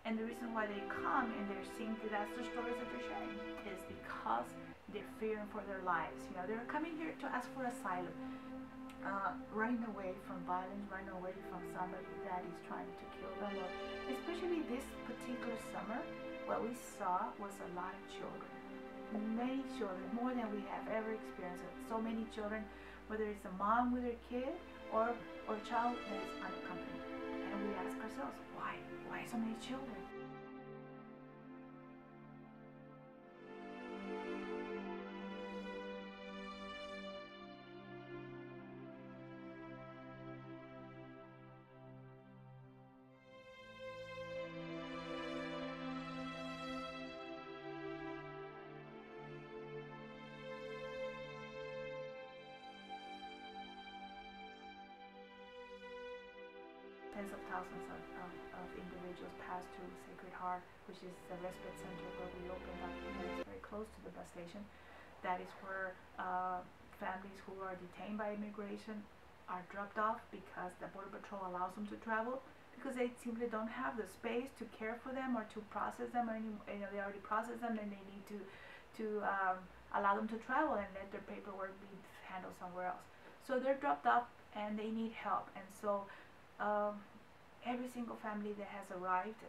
And the reason why they come and they're seeing, that's the stories that they're sharing, is because they're fearing for their lives. You know, they're coming here to ask for asylum, running away from violence, running away from somebody that is trying to kill them. Or especially this particular summer, what we saw was a lot of children. Many children, more than we have ever experienced. So many children, whether it's a mom with her kid or a child that is unaccompanied. And we ask ourselves, why? Why so many children? Tens of thousands of individuals pass through Sacred Heart, which is the respite center where we opened up. It's very close to the bus station. That is where families who are detained by immigration are dropped off because the Border Patrol allows them to travel, because they simply don't have the space to care for them or to process them. They already processed them, and they need to allow them to travel and let their paperwork be handled somewhere else. So they're dropped off and they need help. And so every single family that has arrived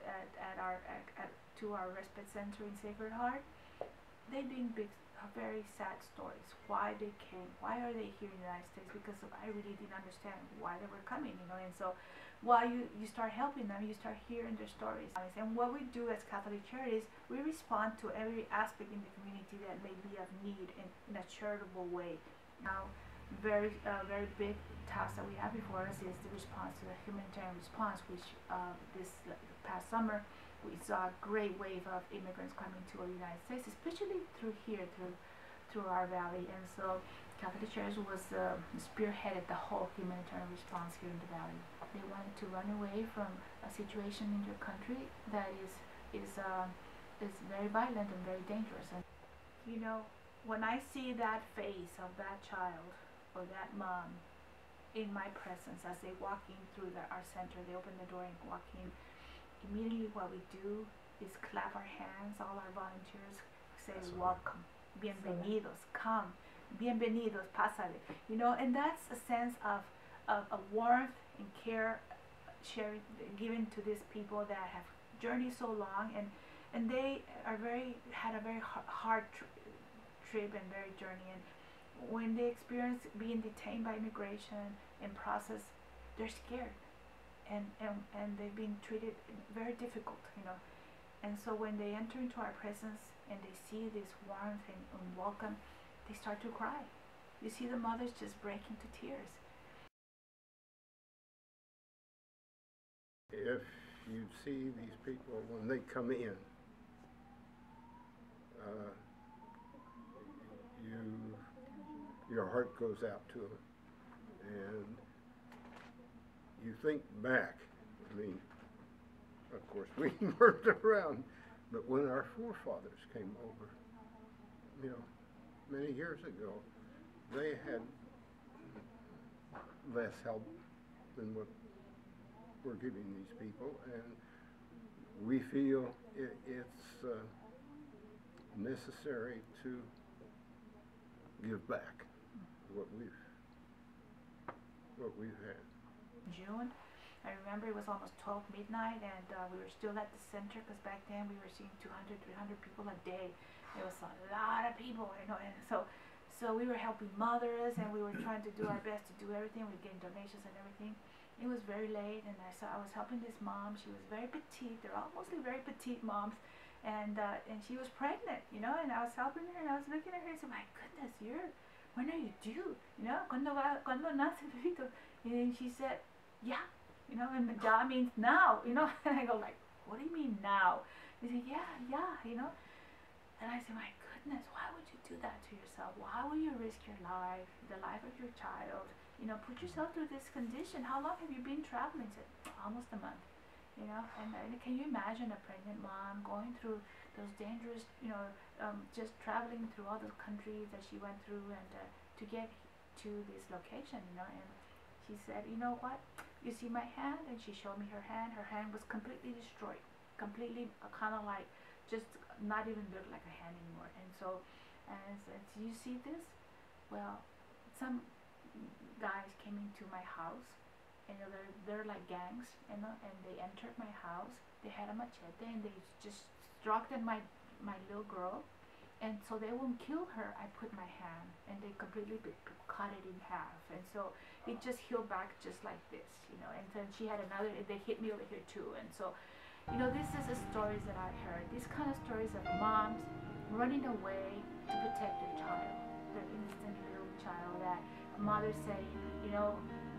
to our respite center in Sacred Heart, they bring very sad stories. Why they came, why are they here in the United States? Because I really didn't understand why they were coming, you know. And so while you start helping them, you start hearing their stories. And what we do as Catholic Charities, we respond to every aspect in the community that may be of need in a charitable way. Now, very big task that we have before us is the response to the humanitarian response, which this past summer we saw a great wave of immigrants coming to the United States, especially through our valley. And so Catholic Charities was spearheaded the whole humanitarian response here in the valley. They wanted to run away from a situation in their country that is very violent and very dangerous. And you know, when I see that face of that child or that mom in my presence as they walk in through our center, they open the door and walk in, immediately what we do is clap our hands. All our volunteers say, welcome, bienvenidos, come, bienvenidos, pásale. You know, and that's a sense of a warmth and care shared, given to these people that have journeyed so long, and they had a very hard trip and very journey. And when they experience being detained by immigration and process, they're scared. And they've been treated very difficult, you know. And so when they enter into our presence and they see this warmth and welcome, they start to cry. You see the mothers just break into tears. If you see these people when they come in, your heart goes out to them, and you think back. I mean, of course, we weren't around, but when our forefathers came over, you know, many years ago, they had less help than what we're giving these people, and we feel it's necessary to give back what we've had. June, I remember it was almost 12 midnight, and we were still at the center, because back then we were seeing 200, 300 people a day. It was a lot of people, you know. And so we were helping mothers, and we were trying to do our best to do everything. We were getting donations and everything. It was very late, and I was helping this mom. She was very petite. They're all mostly very petite moms, and she was pregnant, you know. And I was helping her, and I was looking at her and said, "My goodness, when are you due? You know, cuando nace el bebito?" And she said, "Yeah, you know," and "ya" means now, you know. And I go like, "What do you mean now?" He said, "Yeah, you know." And I said, "My goodness, why would you do that to yourself? Why would you risk your life, the life of your child? You know, put yourself through this condition. How long have you been traveling?" He said, "Almost a month." You know, and can you imagine a pregnant mom going through those dangerous, you know, just traveling through all the countries that she went through, and to get to this location, you know. And she said, "You know what? You see my hand?" And she showed me her hand. Her hand was completely destroyed. completely kind of like just not even look like a hand anymore. And so, as you see this, well, some guys came into my house, and they're like gangs, and they entered my house. They had a machete, and they just struck at my little girl. And so they won't kill her. I put my hand, and they completely cut it in half, and so it just healed back just like this, you know. And then she had another. They hit me over here too, and so, you know, this is the stories that I heard. These kind of stories of moms running away to protect their child, their innocent little child. That mother saying, you know,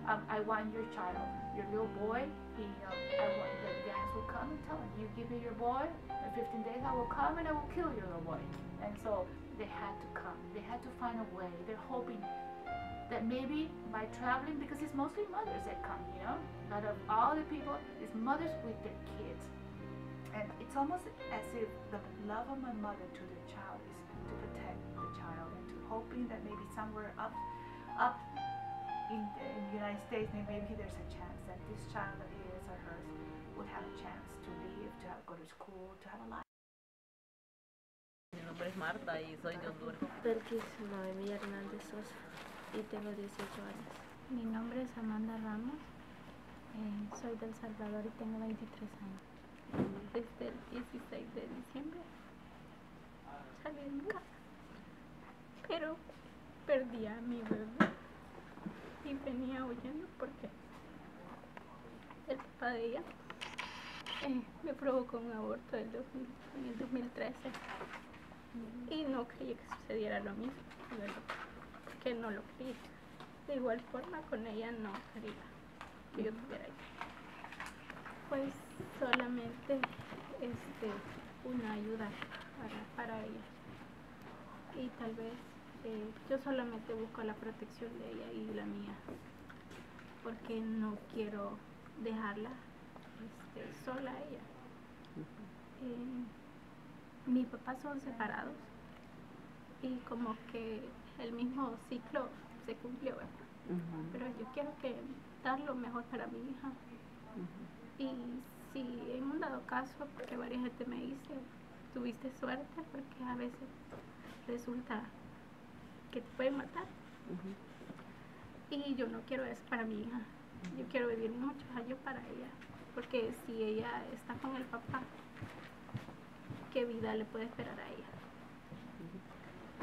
I want your child, your little boy. I want the gangs will come and tell him, you give me your boy. In 15 days, I will come and I will kill your little boy. And so they had to come. They had to find a way. They're hoping that maybe by traveling, because it's mostly mothers that come, you know. Out of all the people, it's mothers with their kids. And it's almost as if the love of my mother to the child is to protect the child, and to hoping that maybe somewhere up in the United States, maybe there's a chance that this child, that his or hers, would have a chance to live, to go to school, to have a life. Mi nombre es Marta y soy de Honduras. Belkis Noemí Hernández Sosa y tengo 18 años. Mi nombre es Amanda Ramos, soy del Salvador y tengo 23 años. Desde el 16 de diciembre salí de mi casa, pero perdí a mi bebé y venía huyendo porque el papá de ella me provocó un aborto en el 2013 y no creí que sucediera lo mismo, porque no lo creí. De igual forma con ella no quería que yo tuviera hijos. Pues solamente una ayuda para ella, y tal vez yo solamente busco la protección de ella y la mía, porque no quiero dejarla sola a ella. Mi papá son separados y como que el mismo ciclo se cumplió, ¿verdad? Pero yo quiero dar lo mejor para mi hija. Y si en un dado caso, porque varias gente me dice, tuviste suerte, porque a veces resulta que te pueden matar. Y yo no quiero eso para mi hija. Yo quiero vivir muchos años para ella, porque si ella está con el papá, ¿qué vida le puede esperar a ella?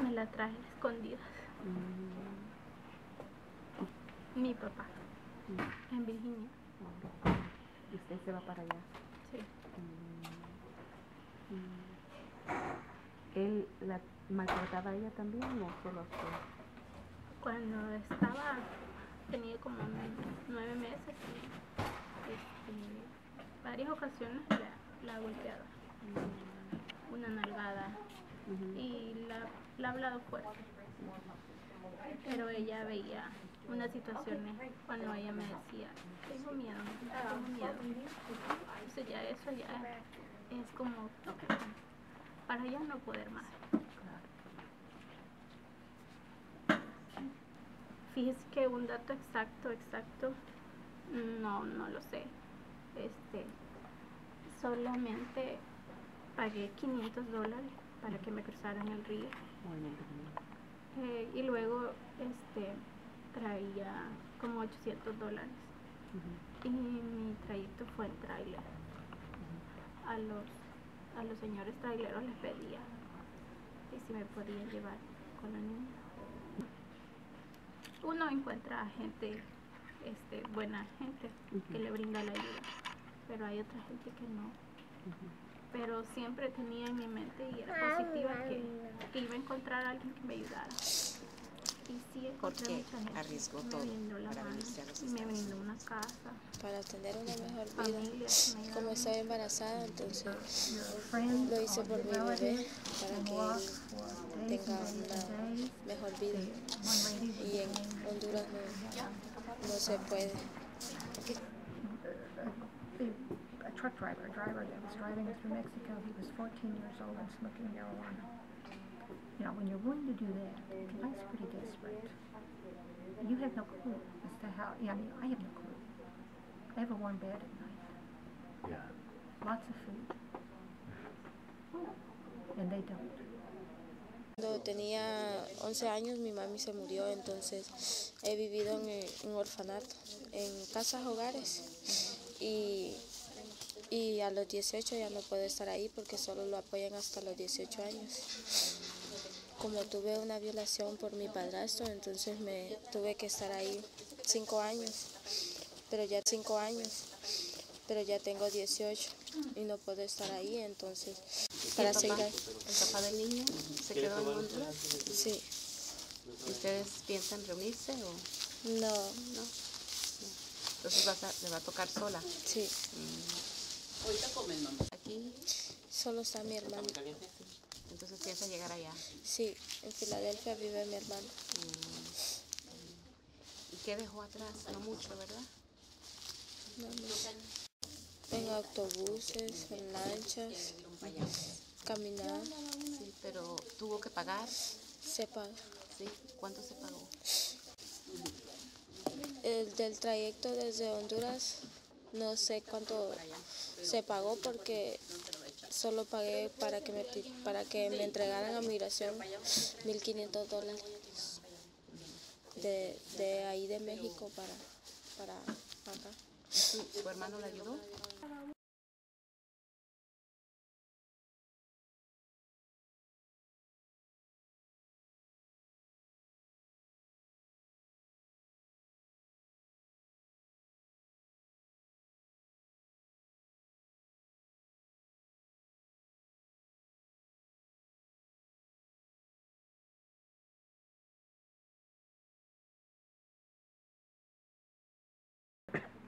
Me la traje escondidas. Mi papá, en Virginia. ¿Y usted se va para allá? Sí. ¿Él la maltrataba a ella también o solo a usted? Cuando tenía como 9 meses, varias ocasiones la ha golpeado, una nalgada, y la ha hablado fuerte. Pero ella veía unas situaciones cuando ella me decía, tengo miedo. Entonces ya eso es como para ya no poder más. Fíjese que un dato exacto, no lo sé. Solamente pagué $500 para que me cruzaran el río. Y luego traía como $800. Y mi trayecto fue en tráiler. A los señores traileros les pedía que si me podían llevar con la niña. Uno encuentra gente, buena gente, que le brinda la ayuda, pero hay otra gente que no. Pero siempre tenía en mi mente y era positiva que iba a encontrar a alguien que me ayudara. Y sí encontré mucha gente. Arriesgó me todo brindó la para mano venirse a los y me Estados brindó una casa, para tener una mejor vida. familias. Como estaba embarazada, entonces lo hice por mi bebé para que él tenga una mejor vida. Y en Honduras no se puede. A truck driver that was driving us through Mexico, he was 14 years old and smoking marijuana. You know, when you're willing to do that, life's pretty desperate. You have no clue as to how, I have no clue. I have a warm bed at night. Yeah. Lots of food. and they don't. Cuando tenía 11 años mi mami se murió, entonces he vivido en un orfanato, en casas hogares y a los 18 ya no puedo estar ahí porque solo lo apoyan hasta los 18 años. Como tuve una violación por mi padrastro, entonces me tuve que estar ahí 5 años, pero ya tengo 18 y no puedo estar ahí, entonces para seguir ahí. ¿El papá del niño se quedó en Honduras? Sí. ¿Ustedes piensan reunirse o No, no? Entonces le va a tocar sola. sí, Aquí, solo está mi hermano. entonces piensa llegar allá. Sí, en Filadelfia vive mi hermano. ¿Y qué dejó atrás? No mucho, ¿verdad? No, no. En autobuses, en lanchas, caminar, Sí, pero tuvo que pagar. se paga. ¿Sí? ¿Cuánto se pagó? El del trayecto desde Honduras, no sé cuánto se pagó porque solo pagué para que me entregaran a migración $1,500 de ahí de México para acá. ¿Su hermano le ayudó?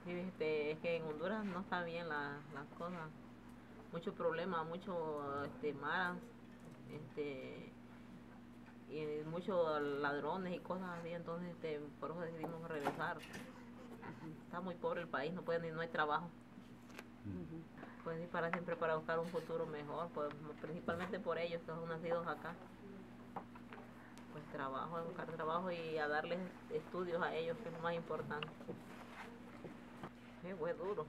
Sí, es que en Honduras no está bien las cosas. Muchos problemas, muchos maras, y muchos ladrones y cosas así. Entonces por eso decidimos regresar. Está muy pobre el país, no hay trabajo. Pueden ir para siempre para buscar un futuro mejor, pues, principalmente por ellos que son nacidos acá. Pues trabajo, buscar trabajo y a darles estudios a ellos, que es lo más importante. Sí, fue duro.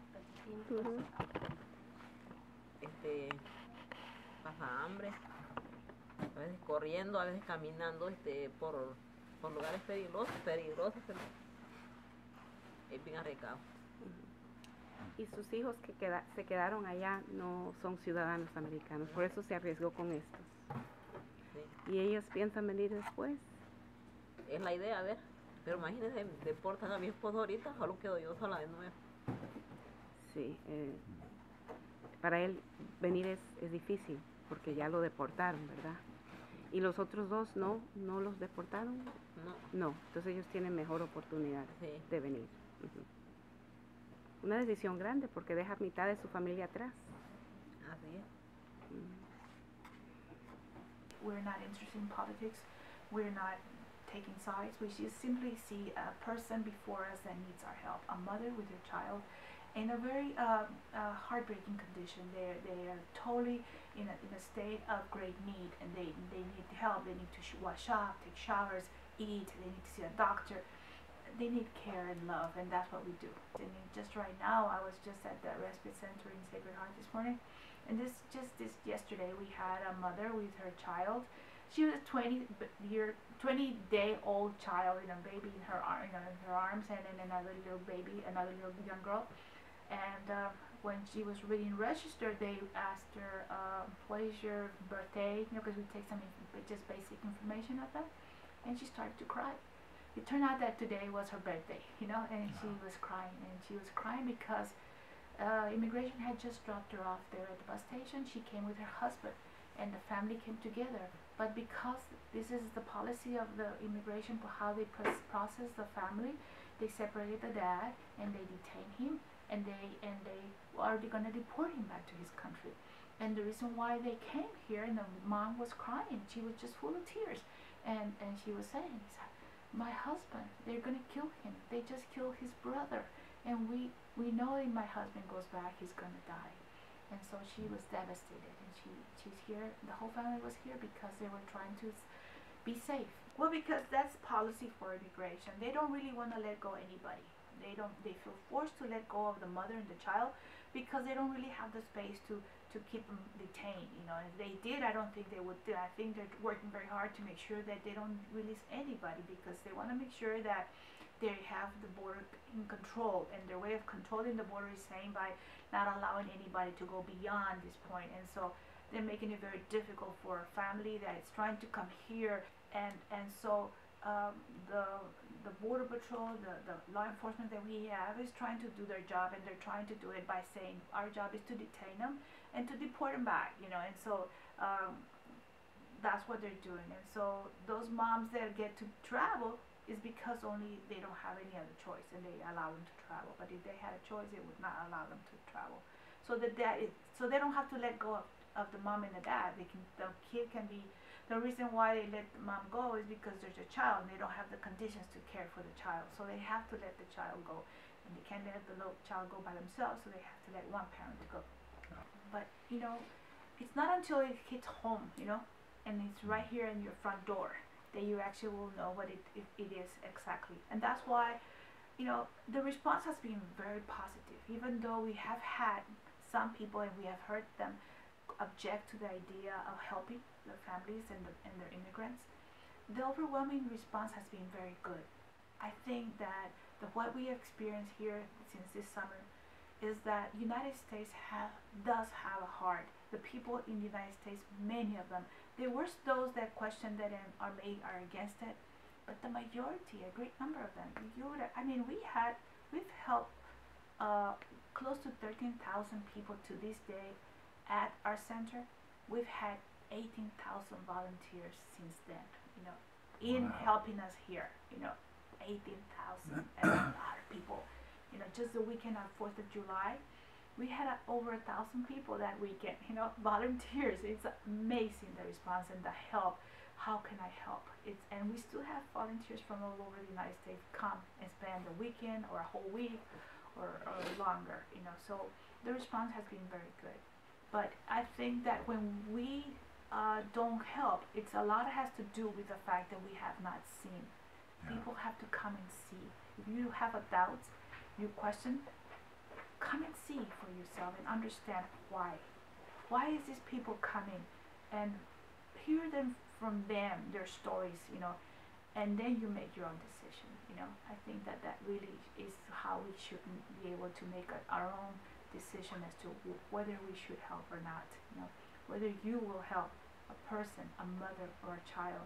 Pasa hambre, a veces corriendo, a veces caminando por lugares peligrosos, pero es bien arriesgado. Y sus hijos que se quedaron allá no son ciudadanos americanos, por eso se arriesgó con estos. Sí. ¿Y ellos piensan venir después? Es la idea, a ver, pero imagínense, deportan a mi esposo ahorita, solo quedo yo sola de nuevo. Sí, para él venir es difícil, porque ya lo deportaron, ¿verdad? ¿Y los otros dos no los deportaron? No, entonces ellos tienen mejor oportunidad de venir. Una decisión grande porque deja mitad de su familia atrás. Así es. We're not interested in politics. We're not taking sides. We just simply see a person before us that needs our help. A mother with her child in a very heartbreaking condition. They are totally in a state of great need, and they need help. They need to wash up, take showers, eat. They need to see a doctor. They need care and love, and that's what we do. And just right now, I was just at the respite center in Sacred Heart this morning, and this yesterday we had a mother with her child. She was a 20-day-old child, and a baby in her arms, and then another little baby, another little young girl. And when she was reading register, they asked her, "What is your birthday?" Because we take some just basic information of that, and she started to cry. It turned out that today was her birthday, and she was crying, because immigration had just dropped her off there at the bus station. She came with her husband, and the family came together. But because this is the policy of the immigration for how they process the family, they separated the dad and they detained him, and they are going to deport him back to his country. And the reason why they came here, and the mom was crying, she was just full of tears, and she was saying, "My husband, they're going to kill him. They just killed his brother, and we know if my husband goes back, he's going to die." And so she was devastated, and she's here. The whole family was here because they were trying to be safe. Well, because that's policy for immigration. They don't really want to let go anybody. They feel forced to let go of the mother and the child because they don't really have the space to to keep them detained. You know, if they did, I don't think they would do. I think they're working very hard to make sure that they don't release anybody, because they want to make sure that they have the border in control, and their way of controlling the border is saying by not allowing anybody to go beyond this point. And so they're making it very difficult for a family that is trying to come here, and so the border patrol, the law enforcement that we have is trying to do their job, and they're trying to do it by saying our job is to detain them and to deport them back, you know. And so that's what they're doing. And so those moms that get to travel is because only they don't have any other choice, and they allow them to travel. But if they had a choice, they would not allow them to travel. So so they don't have to let go of the mom and the dad. The kid can be. The reason why they let the mom go is because there's a child, and they don't have the conditions to care for the child. So they have to let the child go, and they can't let the little child go by themselves. So they have to let one parent go. But you know, it's not until it hits home, you know, and it's right here in your front door, that you actually will know what it is exactly. And that's why, you know, the response has been very positive, even though we have had some people, and we have heard them object to the idea of helping the families and their immigrants. The overwhelming response has been very good. I think that what we experience here since this summer is that United States does have a heart. The people in the United States, many of them, there were those that questioned it and are against it, but the majority, a great number of them, we've helped close to 13,000 people to this day at our center. We've had 18,000 volunteers since then, you know, in helping us here, you know, 18,000, and a lot of people, you know, just the weekend of 4th of July, we had over 1,000 people that weekend, you know, volunteers. It's amazing, the response and the help. How can I help? And we still have volunteers from all over the United States come and spend a weekend or a whole week or longer, you know. So the response has been very good. But I think that when we don't help, a lot has to do with the fact that we have not seen. Yeah. People have to come and see. If you have a doubt, you question, come and see for yourself and understand why. Why is these people coming? And hear them from them, their stories, you know, and then you make your own decision, you know. I think that really is how we should be able to make our own decision as to whether we should help or not, you know, whether you will help a person, a mother or a child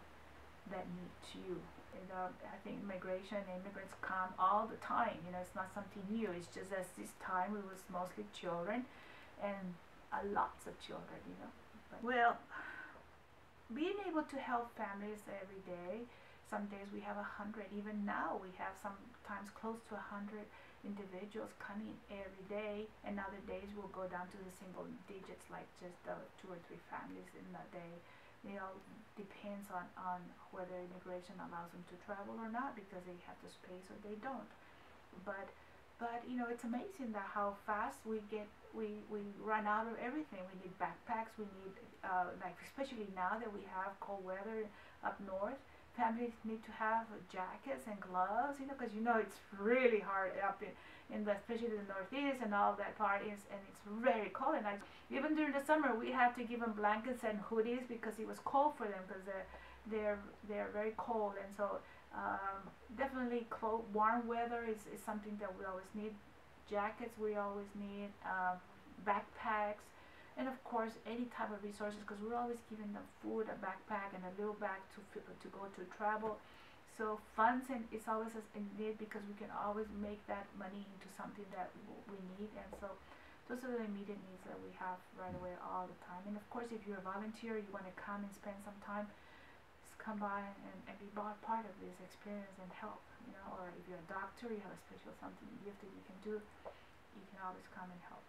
that needs you. And I think migration and immigrants come all the time, you know. It's not something new. It's just as this time it was mostly children, and lots of children, you know. But, well, being able to help families every day. Some days we have 100. Even now we have sometimes close to 100 individuals coming every day, and other days we'll go down to the single digits, like just 2 or 3 families in a day. It all depends on whether immigration allows them to travel or not, because they have the space or they don't. But you know, it's amazing that how fast we run out of everything. We need backpacks. We need like, especially now that we have cold weather up north, families need to have jackets and gloves, you know, because you know it's really hard up especially the Northeast and all that part is, and it's very cold. And even during the summer, we had to give them blankets and hoodies because it was cold for them, because they're very cold. And so definitely warm weather is something that we always need. Jackets we always need, backpacks, and of course any type of resources, because we're always giving them food, a backpack, and a little bag to go to travel. So funds, and it's always in need, because we can always make that money into something that we need. And so those are the immediate needs that we have right away all the time. And of course, if you're a volunteer, you want to come and spend some time, just come by and be part of this experience and help, you know. Or if you're a doctor, you have a special something gift that you can do, you can always come and help.